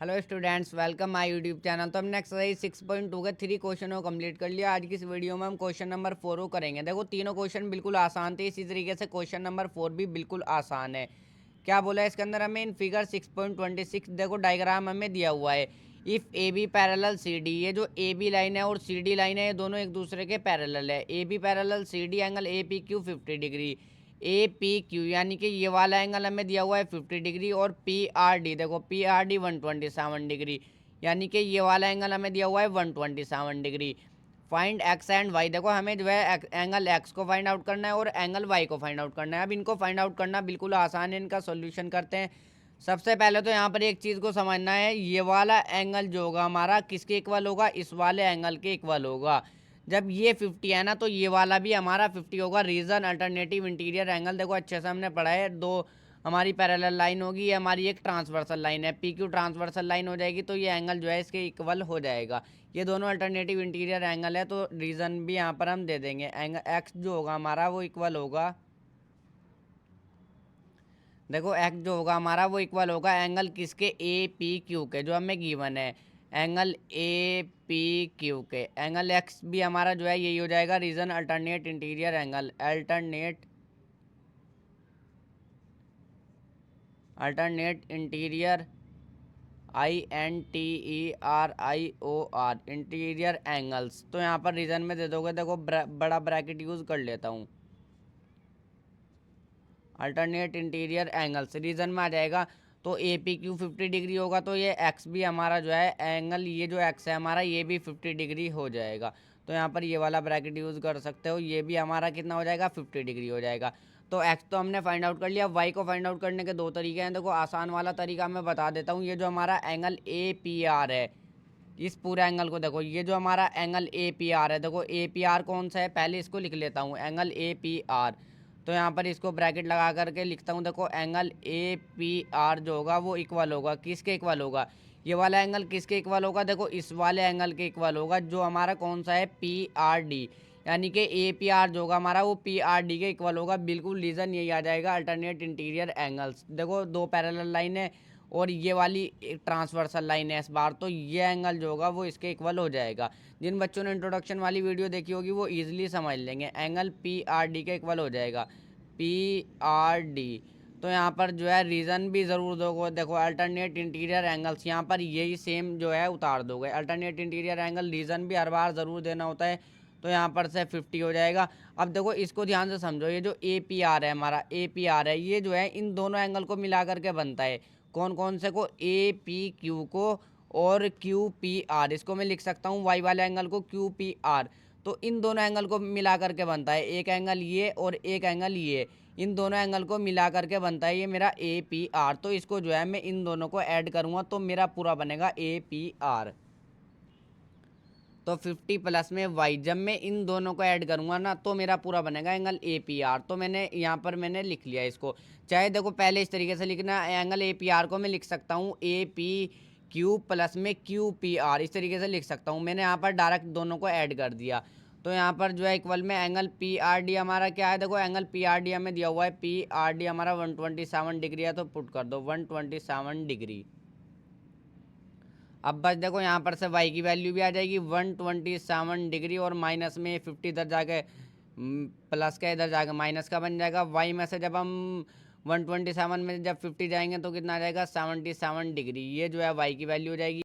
Hello students, welcome my YouTube channel. तो हमने exercise 6.2 के 3 क्वेश्चनों को कंप्लीट कर लिया। आज की इस वीडियो में हम क्वेश्चन नंबर 4 को करेंगे। देखो, तीनों क्वेश्चन बिल्कुल आसान थे, इसी तरीके से क्वेश्चन नंबर 4 भी बिल्कुल आसान है। क्या बोला है इसके अंदर हमें? इन फिगर 6.26 देखो डायग्राम हमें दिया हुआ है। If a b parallel c d, ये जो ए बी लाइन है और सी डी लाइन है, ये दोनों एक दूसरे के पैरेलल है। A b parallel c d, angle a p q 50 degree. A p q यानी कि ये वाला एंगल हमें दिया हुआ है 50 डिग्री, और पी आर डी, देखो पी आर डी 127 डिग्री, यानी कि ये वाला एंगल हमें दिया हुआ है 127 degree. Find x and y, देखो हमें जो है एंगल एक्स को फाइंड आउट करना है और एंगल वाई को फाइंड आउट करना है। अब इनको फाइंड आउट करना बिल्कुल आसान है, इनका सॉल्यूशन करते हैं। सबसे पहले तो यहाँ पर एक चीज़ को समझना है, ये वाला एंगल जो होगा हमारा किसके इक्वल होगा? इस वाले एंगल के इक्वल होगा। जब ये 50 है ना, तो ये वाला भी हमारा 50 होगा। रीजन अल्टरनेटिव इंटीरियर एंगल, देखो अच्छे से हमने पढ़ा है। दो हमारी पैरेलल लाइन होगी, ये हमारी एक ट्रांसवर्सल लाइन है, पी क्यू ट्रांसवर्सल लाइन हो जाएगी, तो ये एंगल जो है इसके इक्वल हो जाएगा। ये दोनों अल्टरनेटिव इंटीरियर एंगल है, तो रीजन भी यहाँ पर हम दे देंगे। एंगल एक्स जो होगा हमारा वो इक्वल होगा, देखो एक्स जो होगा हमारा वो इक्वल होगा एंगल किसके? ए पी क्यू के, जो हमें गिवन है। एंगल ए पी क्यू के, एंगल एक्स भी हमारा जो है यही हो जाएगा, reason alternate interior angle, alternate interior, INTERIOR, interior angles. तो यहाँ पर रीजन में दे दोगे, देखो बड़ा ब्रैकेट यूज कर लेता हूँ, अल्टरनेट इंटीरियर एंगल्स रीजन में आ जाएगा। तो ए पी क्यू 50 डिग्री होगा, तो ये एक्स भी हमारा जो है एंगल, ये जो एक्स है हमारा ये भी 50 डिग्री हो जाएगा। तो यहाँ पर ये वाला ब्रैकेट यूज़ कर सकते हो, ये भी हमारा कितना हो जाएगा? 50 डिग्री हो जाएगा। तो एक्स तो हमने फाइंड आउट कर लिया। वाई को फाइंड आउट करने के दो तरीके हैं। देखो, आसान वाला तरीका मैं बता देता हूँ। ये जो हमारा एंगल ए पी आर है, इस पूरे एंगल को देखो, ये जो हमारा एंगल ए पी आर है, देखो ए पी आर कौन सा है? पहले इसको लिख लेता हूँ, एंगल ए पी आर। तो यहाँ पर इसको ब्रैकेट लगा करके लिखता हूँ, देखो एंगल ए पी आर जो होगा वो इक्वल होगा किसके इक्वल होगा? ये वाला एंगल किसके इक्वल होगा? देखो इस वाले एंगल के इक्वल होगा, जो हमारा कौन सा है? पी आर डी, यानी कि ए पी आर जो होगा हमारा वो पी आर डी के इक्वल होगा। बिल्कुल रीज़न यही आ जाएगा, अल्टरनेट इंटीरियर एंगल्स। देखो दो पैरेलल लाइन है और ये वाली एक ट्रांसवर्सल लाइन है इस बार, तो ये एंगल जो होगा वो इसके इक्वल हो जाएगा। जिन बच्चों ने इंट्रोडक्शन वाली वीडियो देखी होगी वो ईजिली समझ लेंगे, एंगल पी आर डी के इक्वल हो जाएगा, पी आर डी। तो यहाँ पर जो है रीज़न भी ज़रूर दोगे, देखो अल्टरनेट इंटीरियर एंगल्स, यहाँ पर यही सेम जो है उतार दोगे। अल्टरनेट इंटीरियर एंगल रीज़न भी हर बार ज़रूर देना होता है, तो यहाँ पर से 50 हो जाएगा। अब देखो इसको ध्यान से समझो, ये जो ए पी आर है हमारा, ए पी आर है, ये जो है इन दोनों एंगल को मिला करके बनता है। कौन कौन से को? ए पी क्यू को और क्यू पी आर, इसको मैं लिख सकता हूँ वाई वाले एंगल को क्यू पी आर। तो इन दोनों एंगल को मिला करके बनता है एक एंगल ये और एक एंगल ये, इन दोनों एंगल को मिला करके बनता है ये मेरा ए पी आर। तो इसको जो है मैं इन दोनों को ऐड करूँगा तो मेरा पूरा बनेगा ए पी आर। तो 50 प्लस में वाई, जब मैं इन दोनों को ऐड करूंगा ना तो मेरा पूरा बनेगा एंगल ए पी आर। तो मैंने यहाँ पर मैंने लिख लिया इसको। चाहे देखो पहले इस तरीके से लिखना, एंगल ए पी आर को मैं लिख सकता हूँ ए पी क्यू प्लस में क्यू पी आर, इस तरीके से लिख सकता हूँ। मैंने यहाँ पर डायरेक्ट दोनों को ऐड कर दिया, तो यहाँ पर जो है इक्वल में एंगल पी आर डी हमारा क्या है? देखो एंगल पी आर डी हमें दिया हुआ है, पी आर डी हमारा 127 डिग्री है, तो पुट कर दो 127 डिग्री। अब बस देखो यहाँ पर से y की वैल्यू भी आ जाएगी 127 डिग्री, और माइनस में 50 इधर जाके प्लस का इधर जाके माइनस का बन जाएगा। y में से जब हम 127 में जब 50 जाएंगे तो कितना आ जाएगा? 77 डिग्री। ये जो है y की वैल्यू हो जाएगी।